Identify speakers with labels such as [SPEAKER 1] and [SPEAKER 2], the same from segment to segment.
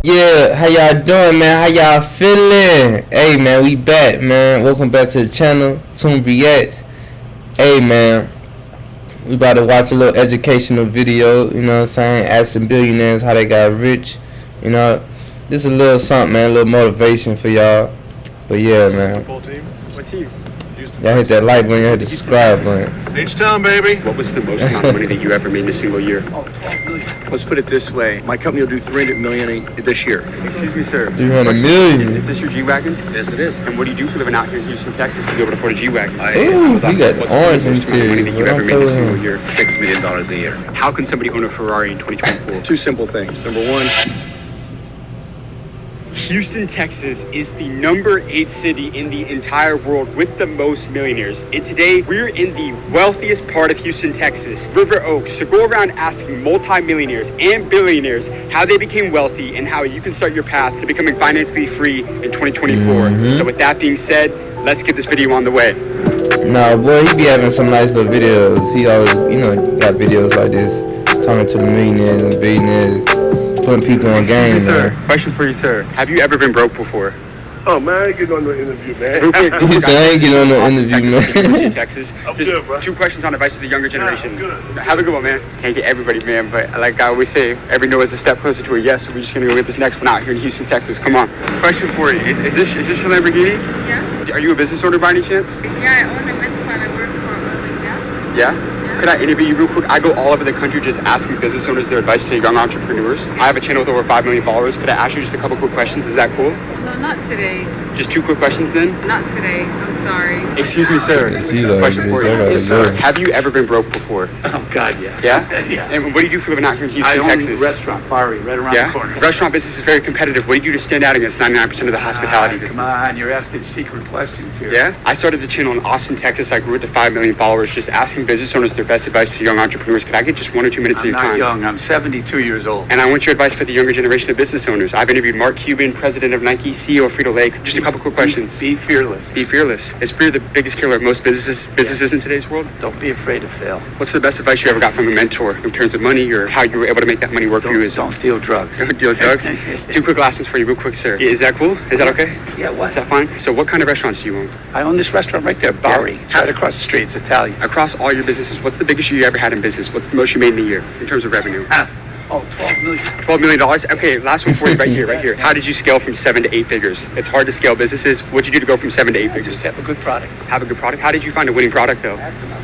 [SPEAKER 1] Yeah, how y'all doing, man? How y'all feeling? Hey, man, we back, man. Welcome back to the channel, Toon Reacts. Hey, man, we about to watch a little educational video, you know what I'm saying? Asking billionaires how they got rich, you know. This is a little something, man, a little motivation for y'all. But yeah, man.
[SPEAKER 2] Football team? What team?
[SPEAKER 1] Y'all hit that like button, y'all hit the subscribe button.
[SPEAKER 2] H-Town, baby.
[SPEAKER 3] What was the most amount of money that you ever made in a single year?
[SPEAKER 2] Oh, 12 million. Let's put it this way. My company will do $300 million this year.
[SPEAKER 3] Excuse me, sir.
[SPEAKER 1] 300 million.
[SPEAKER 3] Is this your G-Wagon?
[SPEAKER 2] Yes, it is.
[SPEAKER 3] And what do you do for living out here in Houston, Texas to be able to afford a G-Wagon?
[SPEAKER 1] Ooh, he got
[SPEAKER 3] What's
[SPEAKER 1] orange
[SPEAKER 3] the most amount of money that you
[SPEAKER 1] interior.
[SPEAKER 3] ever made in a single year?
[SPEAKER 2] $6 million a year.
[SPEAKER 3] How can somebody own a Ferrari in 2024?
[SPEAKER 2] Two simple things. Number one,
[SPEAKER 3] Houston, Texas is the number 8 city in the entire world with the most millionaires. And today we're in the wealthiest part of Houston, Texas, River Oaks, to go around asking multi-millionaires and billionaires how they became wealthy and how you can start your path to becoming financially free in 2024. So with that being said, let's get this video on the way.
[SPEAKER 1] Nah, boy, he be having some nice little videos. He always, you know, got videos like this, talking to the millionaires and billionaires, putting people on game,
[SPEAKER 3] Sir,
[SPEAKER 1] man.
[SPEAKER 3] question for you, sir. Have you ever been broke before?
[SPEAKER 2] oh man, I ain't getting on the interview, man.
[SPEAKER 3] Real quick,
[SPEAKER 1] He said, I ain't getting on the interview,
[SPEAKER 3] Texas,
[SPEAKER 1] man.
[SPEAKER 3] Texas.
[SPEAKER 2] I'm
[SPEAKER 3] Just
[SPEAKER 2] good, bro.
[SPEAKER 3] 2 questions on advice for the younger generation.
[SPEAKER 2] I'm good.
[SPEAKER 3] Have a good one, man. Can't get everybody, man, but like I always say, every no is a step closer to a yes, so we're just gonna go get this next one out here in Houston, Texas. Come on. Question for you. Is this your Lamborghini?
[SPEAKER 4] Yeah.
[SPEAKER 3] Are you a business owner by any chance?
[SPEAKER 4] Yeah, I own a med spa. I work for oil and gas.
[SPEAKER 3] Yeah? Could I interview you real quick? I go all over the country just asking business owners their advice to young entrepreneurs. I have a channel with over 5 million followers. Could I ask you just a couple quick questions? Is that cool?
[SPEAKER 4] No, not today.
[SPEAKER 3] Just 2 quick questions then?
[SPEAKER 4] Not today. I'm sorry.
[SPEAKER 3] Excuse me, sir.
[SPEAKER 1] Yes, he's like,
[SPEAKER 3] Question for
[SPEAKER 1] bitch, I
[SPEAKER 3] you.
[SPEAKER 1] gotta
[SPEAKER 3] Yes, sir.
[SPEAKER 1] go.
[SPEAKER 3] Have you ever been broke before?
[SPEAKER 2] Oh God, yeah.
[SPEAKER 3] Yeah?
[SPEAKER 2] Yeah.
[SPEAKER 3] And what do you do for living out here in
[SPEAKER 2] I
[SPEAKER 3] Houston,
[SPEAKER 2] own
[SPEAKER 3] Texas?
[SPEAKER 2] a restaurant, Fiery, right around
[SPEAKER 3] Yeah?
[SPEAKER 2] the corner.
[SPEAKER 3] Restaurant business is very competitive. What do you do to stand out against 99% of the hospitality business?
[SPEAKER 2] Come on, you're asking secret questions here.
[SPEAKER 3] Yeah? I started the channel in Austin, Texas. I grew it to 5 million followers just asking business owners their best advice to young entrepreneurs. Could I get just 1 or 2 minutes
[SPEAKER 2] I'm
[SPEAKER 3] of your
[SPEAKER 2] not
[SPEAKER 3] time?
[SPEAKER 2] young. I'm 72 years old.
[SPEAKER 3] And I want your advice for the younger generation of business owners. I've interviewed Mark Cuban, president of Nike, CEO of Frito-Lay. Just a couple quick questions.
[SPEAKER 2] Be fearless.
[SPEAKER 3] Be fearless. Is fear the biggest killer of most businesses in today's world?
[SPEAKER 2] Don't be afraid to fail.
[SPEAKER 3] What's the best advice you ever got from a mentor in terms of money or how you were able to make that money work for you?
[SPEAKER 2] Don't deal drugs.
[SPEAKER 3] Don't deal drugs. 2 quick last ones for you, real quick, sir. Is that cool? Is that okay?
[SPEAKER 2] Yeah, what?
[SPEAKER 3] Is that fine? So what kind of restaurants do you own?
[SPEAKER 2] I own this restaurant right there, Barry. It's right across the street. It's Italian.
[SPEAKER 3] Across all your businesses, what's the biggest you ever had in business? What's the most you made in a year in terms of revenue?
[SPEAKER 2] Oh, 12 million.
[SPEAKER 3] $12 million? Okay, last one for you right here, right here. How did you scale from 7 to 8 figures? It's hard to scale businesses. What'd you do to go from 7 to 8 figures?
[SPEAKER 2] Just have a good product.
[SPEAKER 3] Have a good product. How did you find a winning product though?
[SPEAKER 2] That's enough.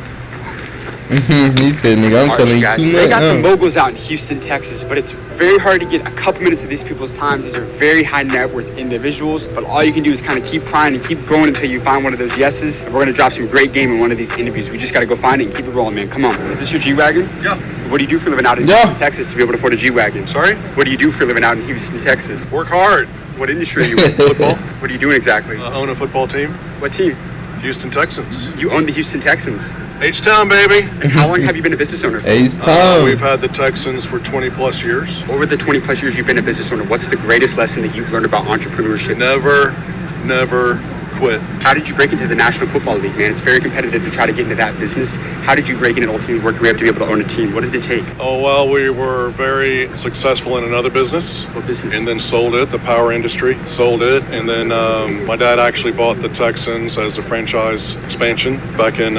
[SPEAKER 1] He said, nigga, I'm
[SPEAKER 3] Alright,
[SPEAKER 1] telling you
[SPEAKER 3] guys,
[SPEAKER 1] too
[SPEAKER 3] they
[SPEAKER 1] much.
[SPEAKER 3] got some moguls out in Houston, Texas, but it's very hard to get a couple minutes of these people's time. These are very high net worth individuals, but all you can do is kind of keep prying and keep going until you find one of those yeses. And we're gonna drop some great game in one of these interviews. We just gotta go find it and keep it rolling, man. Come on. Is this your G-Wagon?
[SPEAKER 2] Yeah.
[SPEAKER 3] What do you do for a living out in
[SPEAKER 1] Yeah.
[SPEAKER 3] Houston, Texas to be able to afford a G-Wagon?
[SPEAKER 2] Sorry?
[SPEAKER 3] What do you do for a living out in Houston, Texas?
[SPEAKER 2] Work hard.
[SPEAKER 3] What industry are you in?
[SPEAKER 2] Football.
[SPEAKER 3] What are you doing exactly?
[SPEAKER 2] Own a football team.
[SPEAKER 3] What team?
[SPEAKER 2] Houston Texans.
[SPEAKER 3] You own the Houston Texans.
[SPEAKER 2] H-Town, baby.
[SPEAKER 3] And how long have you been a business owner?
[SPEAKER 1] Ace time.
[SPEAKER 2] We've had the Texans for 20 plus years.
[SPEAKER 3] Over the 20 plus years you've been a business owner, what's the greatest lesson that you've learned about entrepreneurship?
[SPEAKER 2] Never quit.
[SPEAKER 3] How did you break into the National Football League, man? It's very competitive to try to get into that business. How did you break in and ultimately work your way up to be able to own a team? What did it take?
[SPEAKER 2] Oh, well, we were very successful in another business.
[SPEAKER 3] What business?
[SPEAKER 2] And then sold it, the power industry, sold it. And then my dad actually bought the Texans as a franchise expansion. Back in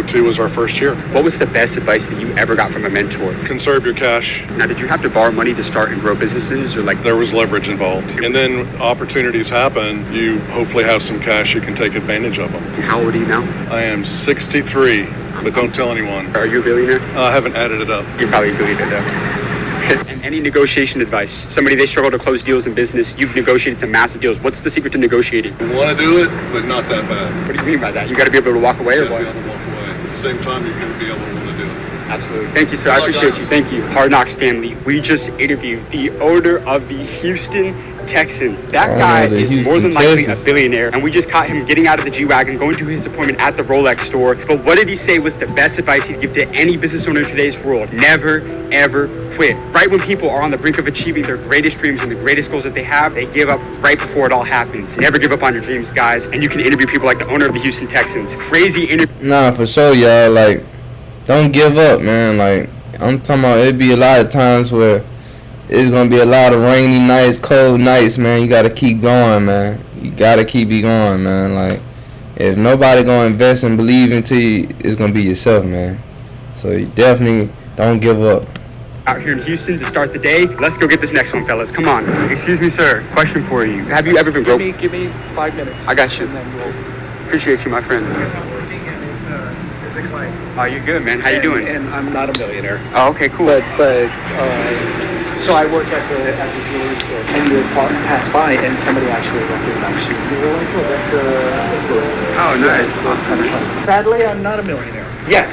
[SPEAKER 2] '02 was our first year.
[SPEAKER 3] What was the best advice that you ever got from a mentor?
[SPEAKER 2] Conserve your cash.
[SPEAKER 3] Now, did you have to borrow money to start and grow businesses or like
[SPEAKER 2] There was leverage involved. And then opportunities happen. You hopefully have some cash, you can take advantage of them.
[SPEAKER 3] how old are you now?
[SPEAKER 2] I am 63, but don't tell anyone.
[SPEAKER 3] Are you a billionaire?
[SPEAKER 2] I haven't added it up.
[SPEAKER 3] You're probably a billionaire though. And any negotiation advice? Somebody, they struggle to close deals in business. You've negotiated some massive deals. What's the secret to negotiating?
[SPEAKER 2] You want to do it, but not that bad.
[SPEAKER 3] What do you mean by that? You got to be able to walk away or
[SPEAKER 2] You
[SPEAKER 3] what?
[SPEAKER 2] gotta be able to walk away. At the same time, you're going to be able to want to do it.
[SPEAKER 3] Absolutely. Thank you, sir. I
[SPEAKER 2] Good luck,
[SPEAKER 3] appreciate
[SPEAKER 2] guys.
[SPEAKER 3] you. Thank you. Hard Knocks family. We just interviewed the owner of the Houston Texans. That guy
[SPEAKER 1] the
[SPEAKER 3] is
[SPEAKER 1] Houston
[SPEAKER 3] more than likely
[SPEAKER 1] Texans.
[SPEAKER 3] a billionaire. And we just caught him getting out of the G-Wagon, going to his appointment at the Rolex store. But what did he say was the best advice he'd give to any business owner in today's world? Never, ever quit. Right when people are on the brink of achieving their greatest dreams and the greatest goals that they have, they give up right before it all happens. Never give up on your dreams, guys. And you can interview people like the owner of the Houston Texans. Crazy interview.
[SPEAKER 1] Nah, for sure, y'all. Like, don't give up, man. Like, I'm talking about, it'd be a lot of times where it's gonna be a lot of rainy nights, cold nights, man. You gotta keep going, man. You gotta keep it going, man. Like, if nobody gonna invest and believe into you, it's gonna be yourself, man. So you definitely don't give up.
[SPEAKER 3] Out here in Houston to start the day. Let's go get this next one, fellas. Come on. Excuse me, sir. Question for you. Have you ever been broke?
[SPEAKER 5] Give me 5 minutes.
[SPEAKER 3] I got you.
[SPEAKER 5] And then we'll...
[SPEAKER 3] Appreciate you, my friend.
[SPEAKER 5] Because I'm working and it's a client.
[SPEAKER 3] Oh, you're good, man. How you doing?
[SPEAKER 5] And I'm not a millionaire.
[SPEAKER 3] Oh, okay, cool.
[SPEAKER 5] So I work at the jewelry store, and you pass by, and somebody actually recognized you. You were like, "Oh, that's a influencer."
[SPEAKER 3] Oh, nice.
[SPEAKER 5] That's kind of fun. Sadly, I'm not a millionaire yet,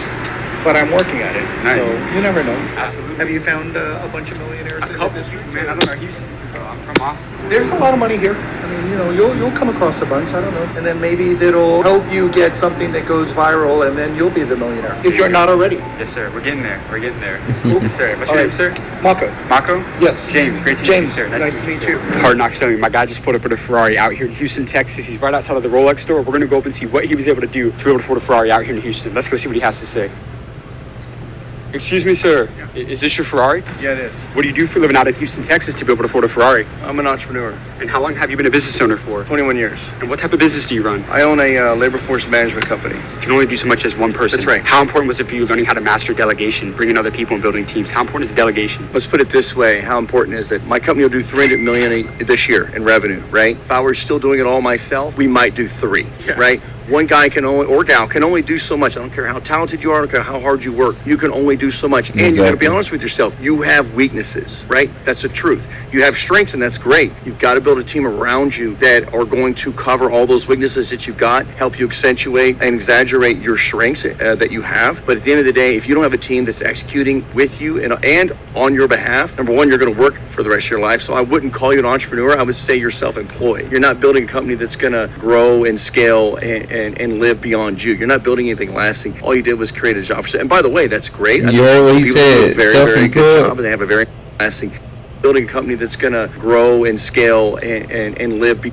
[SPEAKER 5] but I'm working at it.
[SPEAKER 3] Nice.
[SPEAKER 5] So you never know.
[SPEAKER 3] Absolutely.
[SPEAKER 5] Have you found a bunch of millionaires in the district?
[SPEAKER 3] Man, I don't know Houston. I'm from Austin.
[SPEAKER 5] There's a lot of money here. I mean, you'll come across a bunch. I don't know, and then maybe that'll help you get something that goes viral, and then you'll be the millionaire if you're not already.
[SPEAKER 3] Yes, sir. We're getting there. Yes, sir. What's your name, sir?
[SPEAKER 5] Mako.
[SPEAKER 3] Mako?
[SPEAKER 5] Yes.
[SPEAKER 3] James. Great to meet you, sir.
[SPEAKER 5] Nice to meet you.
[SPEAKER 3] Hard Knocks Filming. My guy just pulled up with a Ferrari out here in Houston, Texas. He's right outside of the Rolex store. We're going to go up and see what he was able to do to be able to afford a Ferrari out here in Houston. Let's go see what he has to say. Excuse me, sir. Is this your Ferrari?
[SPEAKER 6] Yeah, it is.
[SPEAKER 3] What do you do for a living out in Houston, Texas to be able to afford a Ferrari?
[SPEAKER 6] I'm an entrepreneur.
[SPEAKER 3] And how long have you been a business owner for?
[SPEAKER 6] 21 years.
[SPEAKER 3] And what type of business do you run?
[SPEAKER 6] I own a labor force management company.
[SPEAKER 3] You can only do so much as one person.
[SPEAKER 6] That's right.
[SPEAKER 3] How important was it for you learning how to master delegation, bringing other people and building teams? How important is delegation?
[SPEAKER 6] Let's put it this way. How important is it? My company will do $300 million this year in revenue, right? If I were still doing it all myself, we might do 3, right? One guy can only, or gal, can only do so much. I don't care how talented you are, I don't care how hard you work. You can only do so much. And you got to be honest with yourself. You have weaknesses, right? That's the truth. You have strengths, and that's great. You've got to build a team around you that are going to cover all those weaknesses that you've got, help you accentuate and exaggerate your strengths that you have. But at the end of the day, if you don't have a team that's executing with you and on your behalf, number one, you're going to work for the rest of your life. So I wouldn't call you an entrepreneur. I would say you're self-employed. You're not building a company that's going to grow and scale and live beyond you. You're not building anything lasting. All you did was create a job for. And by the way, that's great.
[SPEAKER 1] You heard what he said.
[SPEAKER 6] Very good job, and they have a very lasting. Building a company that's going to grow and scale and live.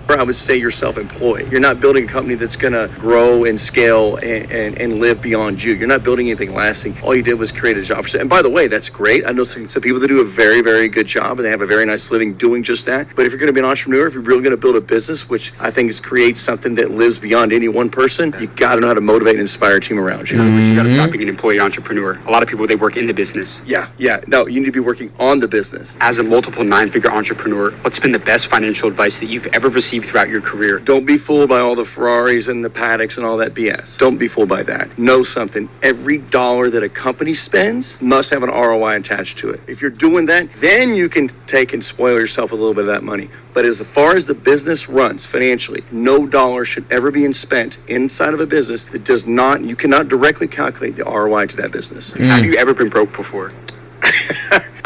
[SPEAKER 6] I would say you're self-employed. You're not building a company that's going to grow and scale and live beyond you. You're not building anything lasting. All you did was create a job for. And by the way, that's great. I know some people that do a very, very good job and they have a very nice living doing just that. But if you're going to be an entrepreneur, if you're really going to build a business, which I think is create something that lives beyond any one person, you got to know how to motivate and inspire a team around you.
[SPEAKER 3] You got to stop being an employee entrepreneur. A lot of people, they work in the business.
[SPEAKER 6] Yeah. No, you need to be working on the business.
[SPEAKER 3] As a multiple 9-figure entrepreneur, what's been the best financial advice that you've ever received throughout your career?
[SPEAKER 6] Don't be fooled by all the Ferraris and the Paddocks and all that BS. Don't be fooled by that. Know something. Every dollar that a company spends must have an ROI attached to it. If you're doing that, then you can take and spoil yourself a little bit of that money. But as far as the business runs financially, no dollar should ever be spent inside of a business that does not, you cannot directly calculate the ROI to that business.
[SPEAKER 3] Have you ever been broke before?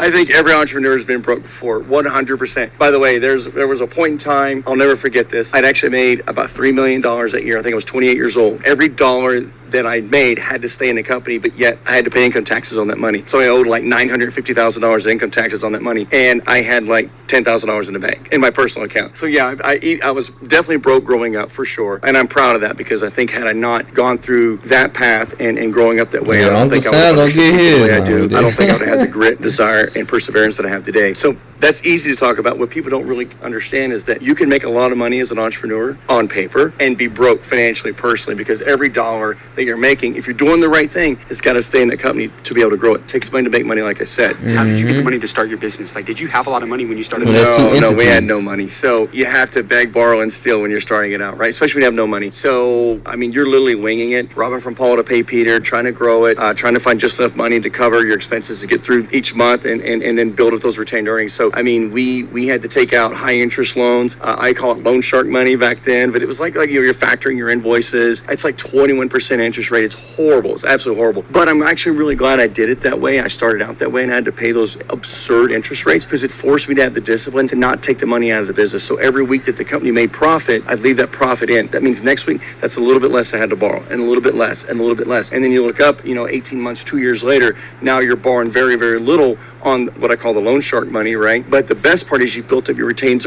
[SPEAKER 6] I think every entrepreneur has been broke before, 100%. By the way, there was a point in time, I'll never forget this. I'd actually made about $3 million that year. I think I was 28 years old. Every dollar that I made had to stay in the company, but yet I had to pay income taxes on that money. So I owed like $950,000 in income taxes on that money. And I had like $10,000 in the bank in my personal account. So yeah, I was definitely broke growing up for sure. And I'm proud of that because I think had I not gone through that path and growing up that way, I don't think I would have understood the way I do. I don't think I would have had the grit, desire, and perseverance that I have today. So that's easy to talk about. What people don't really understand is that you can make a lot of money as an entrepreneur on paper and be broke financially, personally, because every dollar that you're making, if you're doing the right thing, it's got to stay in that company to be able to grow it. It takes money to make money, like I said.
[SPEAKER 3] How did you get the money to start your business? Like, did you have a lot of money when you started?
[SPEAKER 6] No, we had no money. So you have to beg, borrow, and steal when you're starting it out, right? Especially when you have no money. So, I mean, you're literally winging it, robbing from Paul to pay Peter, trying to grow it, trying to find just enough money to cover your expenses to get through each month and then build up those retained earnings. So, I mean, we had to take out high interest loans. I call it loan shark money back then, but it was like you're factoring your invoices. It's like 21% interest rate. It's horrible. It's absolutely horrible. But I'm actually really glad I did it that way. I started out that way and I had to pay those absurd interest rates because it forced me to have the discipline to not take the money out of the business. So every week that the company made profit, I'd leave that profit in. That means next week, that's a little bit less I had to borrow, and a little bit less, and a little bit less. And then you look up, 18 months, 2 years later, now you're borrowing very, very little on what I call the loan shark money, right? But the best part is you've built up your retained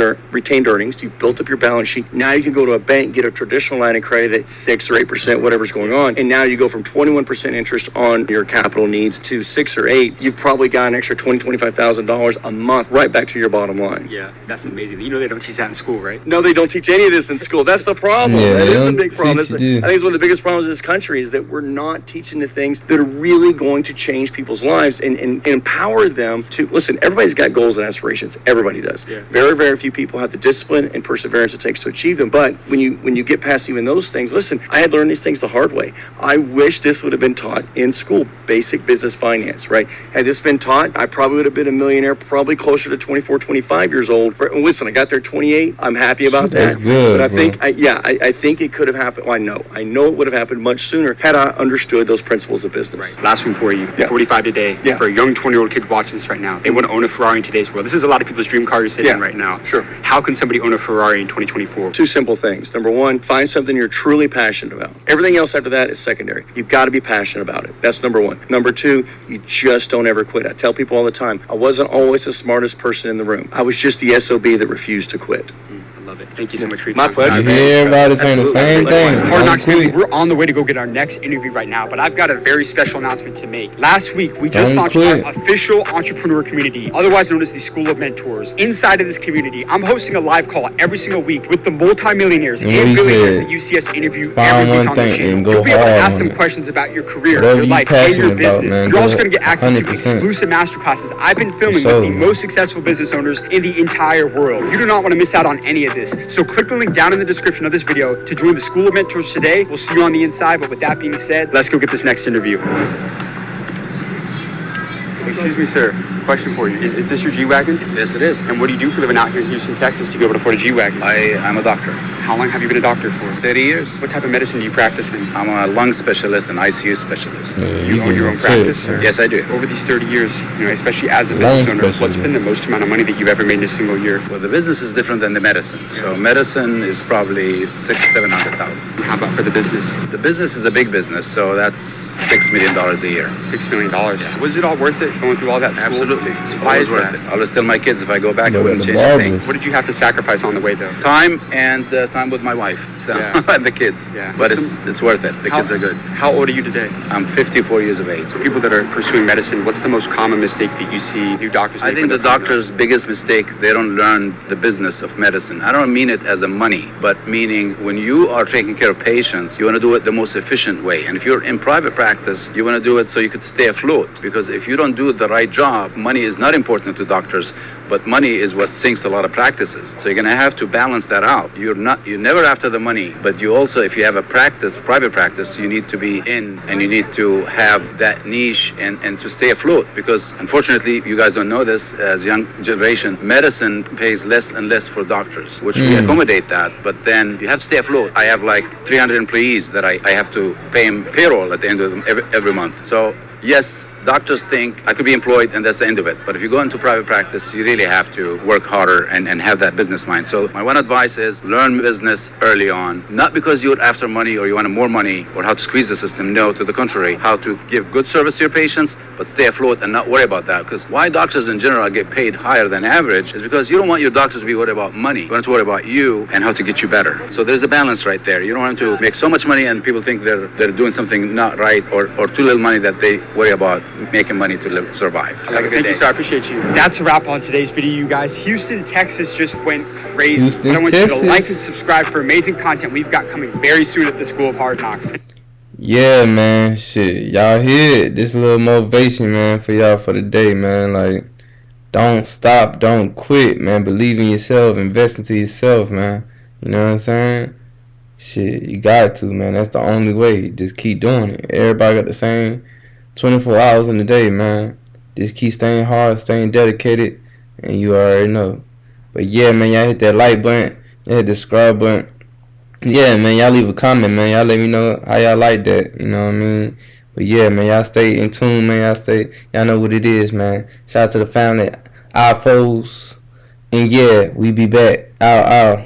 [SPEAKER 6] earnings, you've built up your balance sheet. Now you can go to a bank, get a traditional line of credit at 6 or 8%, whatever's going on. And now you go from 21% interest on your capital needs to 6 or 8. You've probably got an extra $20,000, $25,000 a month right back to your bottom line.
[SPEAKER 3] Yeah, that's amazing. You know they don't teach that in school, right?
[SPEAKER 6] No, they don't teach any of this in school. That's the problem.
[SPEAKER 1] Yeah,
[SPEAKER 6] that
[SPEAKER 1] they
[SPEAKER 6] is the
[SPEAKER 1] don't
[SPEAKER 6] big problem. I
[SPEAKER 1] teach
[SPEAKER 6] think it's one of the biggest problems in this country is that we're not teaching the things that are really going to change people's lives and empower them to, listen, everybody's got goals and aspirations. Everybody does.
[SPEAKER 3] Yeah.
[SPEAKER 6] Very, very few people have the discipline and perseverance it takes to achieve them. But when you get past even those things, listen, I had learned these things the hard way. I wish this would have been taught in school, basic business finance, right? Had this been taught, I probably would have been a millionaire, probably closer to 24, 25 years old. Listen, I got there 28. I'm happy about that.
[SPEAKER 1] That's good,
[SPEAKER 6] but I
[SPEAKER 1] bro.
[SPEAKER 6] think, I think it could have happened. Well, I know it would have happened much sooner had I understood those principles of business.
[SPEAKER 3] Right. Last one for you.
[SPEAKER 6] Yeah.
[SPEAKER 3] 45 today.
[SPEAKER 6] Yeah.
[SPEAKER 3] For a young 20-year-old kid watching this right now, they want to own a Ferrari in today's world. This is a lot of people's dream car you're sitting in right now.
[SPEAKER 6] Sure.
[SPEAKER 3] How can somebody own a Ferrari in 2024?
[SPEAKER 6] Two simple things. Number one, find something you're truly passionate about. Everything else after that is secondary. You've got to be passionate about it. That's number one. Number two, you just don't ever quit. I tell people all the time, I wasn't always the smartest person in the room. I was just the SOB that refused to quit.
[SPEAKER 3] I love it. Thank you so much for your
[SPEAKER 6] My
[SPEAKER 3] time.
[SPEAKER 6] pleasure.
[SPEAKER 1] You hear everybody saying the same thing.
[SPEAKER 3] Hard Knocks
[SPEAKER 1] Don't
[SPEAKER 3] family,
[SPEAKER 1] quit.
[SPEAKER 3] we're on the way to go get our next interview right now, but I've got a very special announcement to make. Last week, we just
[SPEAKER 1] Don't
[SPEAKER 3] launched
[SPEAKER 1] quit.
[SPEAKER 3] our official entrepreneur community, otherwise known as the School of Mentors. Inside of this community, I'm hosting a live call every single week with the multimillionaires and
[SPEAKER 1] And we
[SPEAKER 3] billionaires
[SPEAKER 1] said,
[SPEAKER 3] that you see us interview
[SPEAKER 1] find
[SPEAKER 3] every week
[SPEAKER 1] one
[SPEAKER 3] on the
[SPEAKER 1] thing
[SPEAKER 3] channel.
[SPEAKER 1] and go
[SPEAKER 3] You'll be able to
[SPEAKER 1] hard
[SPEAKER 3] ask
[SPEAKER 1] on
[SPEAKER 3] them
[SPEAKER 1] it.
[SPEAKER 3] questions about your career,
[SPEAKER 1] Whatever
[SPEAKER 3] your
[SPEAKER 1] you
[SPEAKER 3] life, and your
[SPEAKER 1] passionate about,
[SPEAKER 3] business.
[SPEAKER 1] man,
[SPEAKER 3] You're
[SPEAKER 1] go
[SPEAKER 3] also going to get access to
[SPEAKER 1] 100%.
[SPEAKER 3] exclusive masterclasses I've been filming
[SPEAKER 1] For
[SPEAKER 3] with the
[SPEAKER 1] sure.
[SPEAKER 3] most successful business owners in the entire world. You do not want to miss out on any of this. So click the link down in the description of this video to join the School of Mentors today. We'll see you on the inside. But with that being said, let's go get this next interview. Excuse me, sir. Question for you. Is this your G-Wagon?
[SPEAKER 7] Yes, it is.
[SPEAKER 3] And what do you do for a living out here in Houston, Texas to be able to afford a G-Wagon?
[SPEAKER 7] I'm a doctor.
[SPEAKER 3] How long have you been a doctor for?
[SPEAKER 7] 30 years.
[SPEAKER 3] What type of medicine do you practice in?
[SPEAKER 7] I'm a lung specialist and ICU specialist.
[SPEAKER 1] Yeah,
[SPEAKER 3] You own your own
[SPEAKER 1] getting
[SPEAKER 3] practice,
[SPEAKER 1] sick,
[SPEAKER 3] sir?
[SPEAKER 1] man.
[SPEAKER 7] Yes, I do.
[SPEAKER 3] Over these 30 years, especially as a
[SPEAKER 1] Lung
[SPEAKER 3] business owner, what's
[SPEAKER 1] specialist.
[SPEAKER 3] been the most amount of money that you've ever made in a single year?
[SPEAKER 7] Well, the business is different than the medicine. So medicine is probably $700,000.
[SPEAKER 3] How about for the business?
[SPEAKER 7] The business is a big business, so that's $6 million a year.
[SPEAKER 3] $6 million. Was it all worth it going through all that school?
[SPEAKER 7] Absolutely. It's
[SPEAKER 3] Why
[SPEAKER 7] always
[SPEAKER 3] is
[SPEAKER 7] worth
[SPEAKER 3] that?
[SPEAKER 7] it. I always tell my kids if I go back, I
[SPEAKER 1] Look
[SPEAKER 7] wouldn't
[SPEAKER 1] at the
[SPEAKER 7] change anything.
[SPEAKER 1] barbers.
[SPEAKER 3] What did you have to sacrifice on the way, though?
[SPEAKER 7] Time and time with my wife. So
[SPEAKER 3] Yeah.
[SPEAKER 7] and the kids.
[SPEAKER 3] Yeah.
[SPEAKER 7] But it's worth it. The kids are good.
[SPEAKER 3] How old are you today?
[SPEAKER 7] I'm 54 years of age.
[SPEAKER 3] People that are pursuing medicine, what's the most common mistake that you see new doctors make?
[SPEAKER 7] I think the
[SPEAKER 3] when they're coming
[SPEAKER 7] doctor's biggest mistake, they don't learn the business of medicine. I don't mean it as a money, but meaning when you are taking care of patients, you want to do it the most efficient way. And if you're in private practice, you want to do it so you could stay afloat. Because if you don't do the right job, money is not important to doctors, but money is what sinks a lot of practices. So you're going to have to balance that out. You're never after the money, but you also, if you have a practice, private practice, you need to be in and you need to have that niche and to stay afloat. Because unfortunately, you guys don't know this, as young generation, medicine pays less and less for doctors, which we accommodate that, but then you have to stay afloat. I have like 300 employees that I have to pay them payroll at the end of them every month. So yes, doctors think I could be employed and that's the end of it. But if you go into private practice, you really have to work harder and have that business mind. So my one advice is learn business early on, not because you're after money or you want more money or how to squeeze the system. No, to the contrary, how to give good service to your patients, but stay afloat and not worry about that. Because why doctors in general get paid higher than average is because you don't want your doctors to be worried about money. You want to worry about you and how to get you better. So there's a balance right there. You don't want to make so much money and people think they're doing something not right or too little money that they worry about making money to survive.
[SPEAKER 3] Thank you, sir. I appreciate you. That's a wrap on today's video, you guys. Houston, Texas just went crazy.
[SPEAKER 1] Houston,
[SPEAKER 3] But I want you
[SPEAKER 1] Texas.
[SPEAKER 3] to like and subscribe for amazing content we've got coming very soon at the School of Hard Knocks.
[SPEAKER 1] Yeah, man. Shit. Y'all hear it. This little motivation, man, for y'all for the day, man. Like, don't stop. Don't quit, man. Believe in yourself. Invest into yourself, man. You know what I'm saying? Shit, you got to, man. That's the only way. Just keep doing it. Everybody got the same 24 hours in the day, man. Just keep staying hard, staying dedicated, and you already know. But yeah, man, y'all hit that like button. Y'all hit the subscribe button. Yeah, man, y'all leave a comment, man. Y'all let me know how y'all like that. You know what I mean? But yeah, man, y'all stay in tune, man. Y'all know what it is, man. Shout out to the family, I.F.Os. And yeah, we be back. Out.